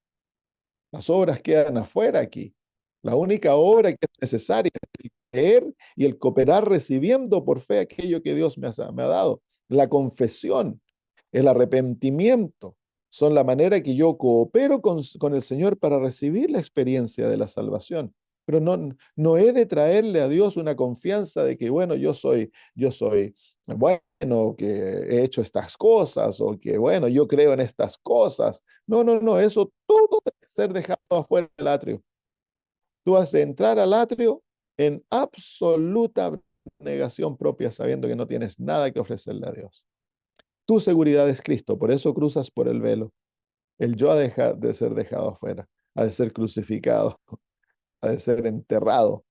Las obras quedan afuera aquí. La única obra que es necesaria es el creer y el cooperar recibiendo por fe aquello que Dios me ha dado. La confesión, el arrepentimiento son la manera que yo coopero con el Señor para recibir la experiencia de la salvación. Pero no he de traerle a Dios una confianza de que, bueno, yo soy bueno, que he hecho estas cosas o que, bueno, yo creo en estas cosas. No, no, no, eso todo debe ser dejado afuera del atrio. Tú has de entrar al atrio en absoluta negación propia, sabiendo que no tienes nada que ofrecerle a Dios. Tu seguridad es Cristo, por eso cruzas por el velo. El yo ha de ser dejado afuera, ha de ser crucificado, ha de ser enterrado.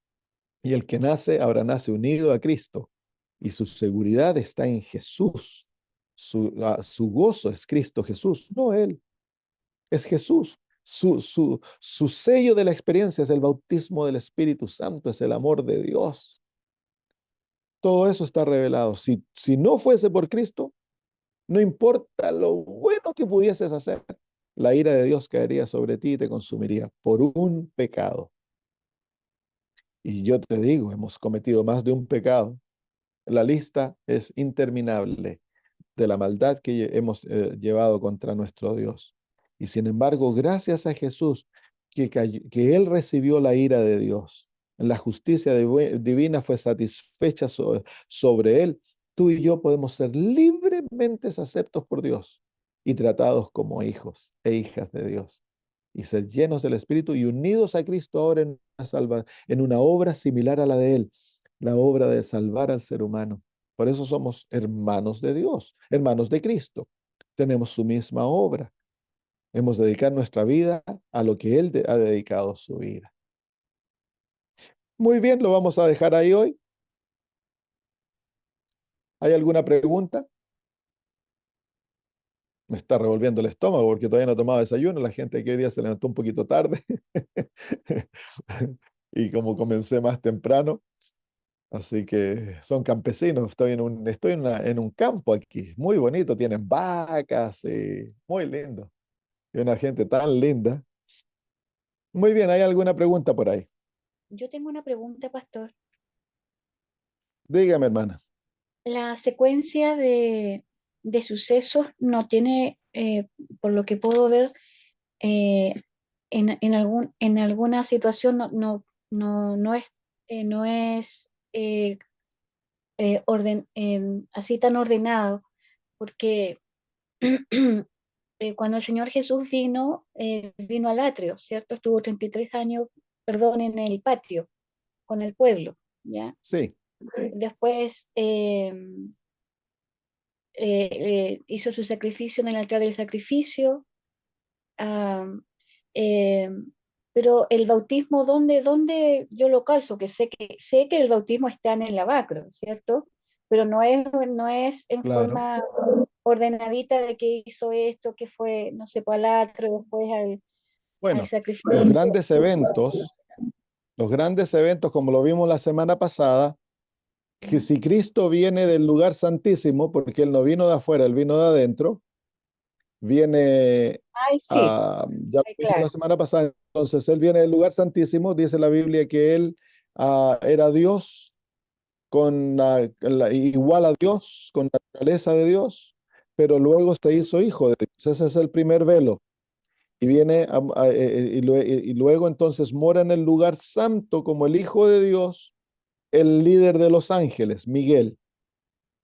Y el que nace, ahora nace unido a Cristo. Y su seguridad está en Jesús. Su gozo es Cristo Jesús, no Él, es Jesús. Su sello de la experiencia es el bautismo del Espíritu Santo, es el amor de Dios. Todo eso está revelado. Si no fuese por Cristo, no importa lo bueno que pudieses hacer, la ira de Dios caería sobre ti y te consumiría por un pecado. Y yo te digo, hemos cometido más de un pecado. La lista es interminable de la maldad que hemos llevado contra nuestro Dios. Y sin embargo, gracias a Jesús, que Él recibió la ira de Dios, la justicia divina fue satisfecha sobre Él, tú y yo podemos ser libremente aceptos por Dios y tratados como hijos e hijas de Dios y ser llenos del Espíritu y unidos a Cristo ahora en una obra similar a la de Él, la obra de salvar al ser humano. Por eso somos hermanos de Dios, hermanos de Cristo. Tenemos su misma obra. Hemos de dedicar nuestra vida a lo que Él ha dedicado su vida. Muy bien, lo vamos a dejar ahí hoy. ¿Hay alguna pregunta? Me está revolviendo el estómago porque todavía no he tomado desayuno. La gente que hoy día se levantó un poquito tarde. Y como comencé más temprano, así que son campesinos. Estoy en un campo aquí, muy bonito. Tienen vacas, muy lindo. Y una gente tan linda. Muy bien, ¿hay alguna pregunta por ahí? Yo tengo una pregunta, pastor. Dígame, hermana. La secuencia de sucesos no tiene, por lo que puedo ver, eh, en alguna situación no es así tan ordenado, porque cuando el Señor Jesús vino al atrio, ¿cierto? Estuvo 33 años, perdón, en el patio con el pueblo, ¿ya? Sí, Después hizo su sacrificio en el altar del sacrificio. ah, eh, pero el bautismo, ¿dónde yo lo calzo? Que sé que el bautismo está en el lavacro, ¿cierto? Pero no es en claro. forma ordenadita de que hizo esto, que fue, no sé, para el atrio, después al Bueno, los sacrificio. grandes eventos, los grandes eventos, como lo vimos la semana pasada, que ¿Mm? si Cristo viene del lugar santísimo, porque Él no vino de afuera, Él vino de adentro, viene Ay, sí, ya lo vimos la claro. semana pasada, entonces Él viene del lugar santísimo, dice la Biblia que Él era Dios, igual a Dios, con la naturaleza de Dios, pero luego se hizo hijo de Dios. Ese es el primer velo. Y viene y luego entonces mora en el lugar santo como el Hijo de Dios, el líder de los ángeles, Miguel,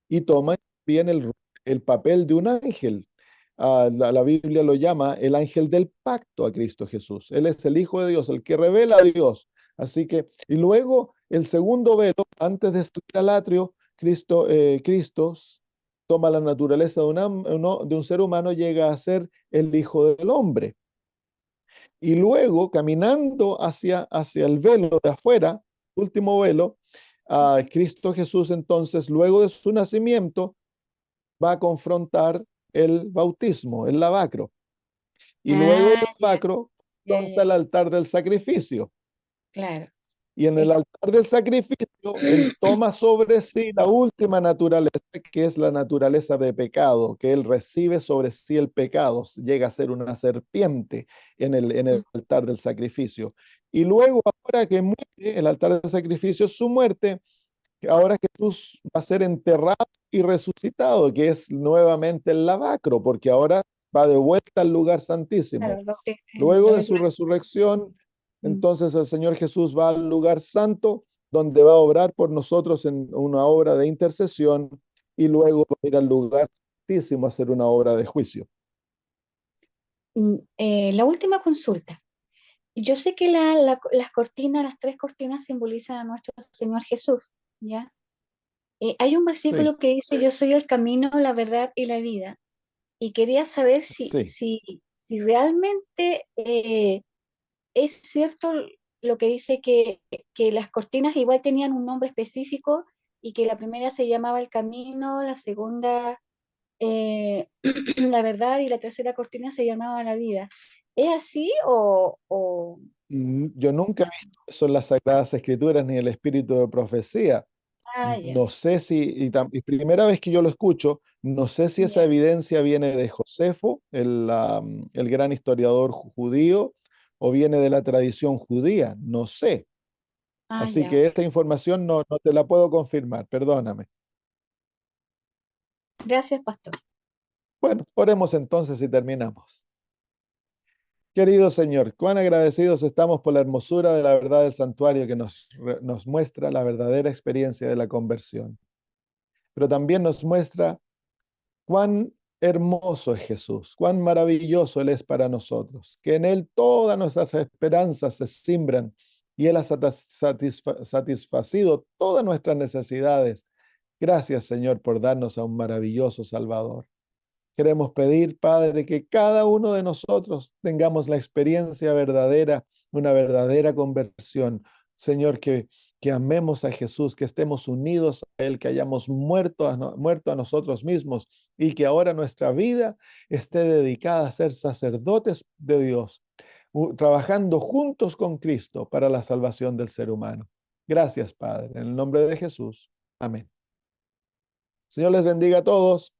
y toma bien el papel de un ángel. La Biblia lo llama el ángel del pacto a Cristo Jesús. Él es el Hijo de Dios, el que revela a Dios. Así que, y luego el segundo velo, antes de salir al atrio, Cristo toma la naturaleza de un ser humano, llega a ser el Hijo del Hombre. Y luego, caminando hacia el velo de afuera, último velo, a Cristo Jesús entonces, luego de su nacimiento, va a confrontar el bautismo, el lavacro. Y luego Ah, del ya, lavacro, ya, confronta el ya, altar del sacrificio. claro. Y en el Es- altar del sacrificio, él toma sobre sí la última naturaleza, que es la naturaleza de pecado, que él recibe sobre sí el pecado, llega a ser una serpiente en el altar del sacrificio. Y luego, ahora que muere, el altar del sacrificio es su muerte, ahora Jesús va a ser enterrado y resucitado, que es nuevamente el lavacro, porque ahora va de vuelta al lugar santísimo. claro, Luego lo de ves. su resurrección, Mm. entonces el Señor Jesús va al lugar santo, donde va a obrar por nosotros en una obra de intercesión y luego va a ir al lugar santísimo a hacer una obra de juicio. La última consulta. Yo sé que las cortinas, las tres cortinas simbolizan a nuestro Señor Jesús, ¿ya? Hay un Sí, versículo que dice, yo soy el camino, la verdad y la vida. Y quería saber sí. si realmente es cierto lo que dice que las cortinas igual tenían un nombre específico y que la primera se llamaba el camino, la segunda la verdad y la tercera cortina se llamaba la vida. ¿Es así o... Yo nunca he visto eso en las Sagradas Escrituras ni el espíritu de profecía. Ah, ya, No sé si, y primera vez que yo lo escucho, no sé si esa ya. evidencia viene de Josefo, el gran historiador judío, o viene de la tradición judía, no sé. Ah, Así ya, que ok. esta información no te la puedo confirmar, perdóname. Gracias, pastor. Bueno, oremos entonces y terminamos. Querido Señor, cuán agradecidos estamos por la hermosura de la verdad del santuario que nos muestra la verdadera experiencia de la conversión, pero también nos muestra cuán hermoso es Jesús, cuán maravilloso Él es para nosotros, que en Él todas nuestras esperanzas se simbran y Él ha satisfacido todas nuestras necesidades. Gracias, Señor, por darnos a un maravilloso Salvador. Queremos pedir, Padre, que cada uno de nosotros tengamos la experiencia verdadera, una verdadera conversión. Señor, que amemos a Jesús, que estemos unidos a Él, que hayamos muerto a nosotros mismos y que ahora nuestra vida esté dedicada a ser sacerdotes de Dios, trabajando juntos con Cristo para la salvación del ser humano. Gracias, Padre. En el nombre de Jesús. Amén. Señor les bendiga a todos.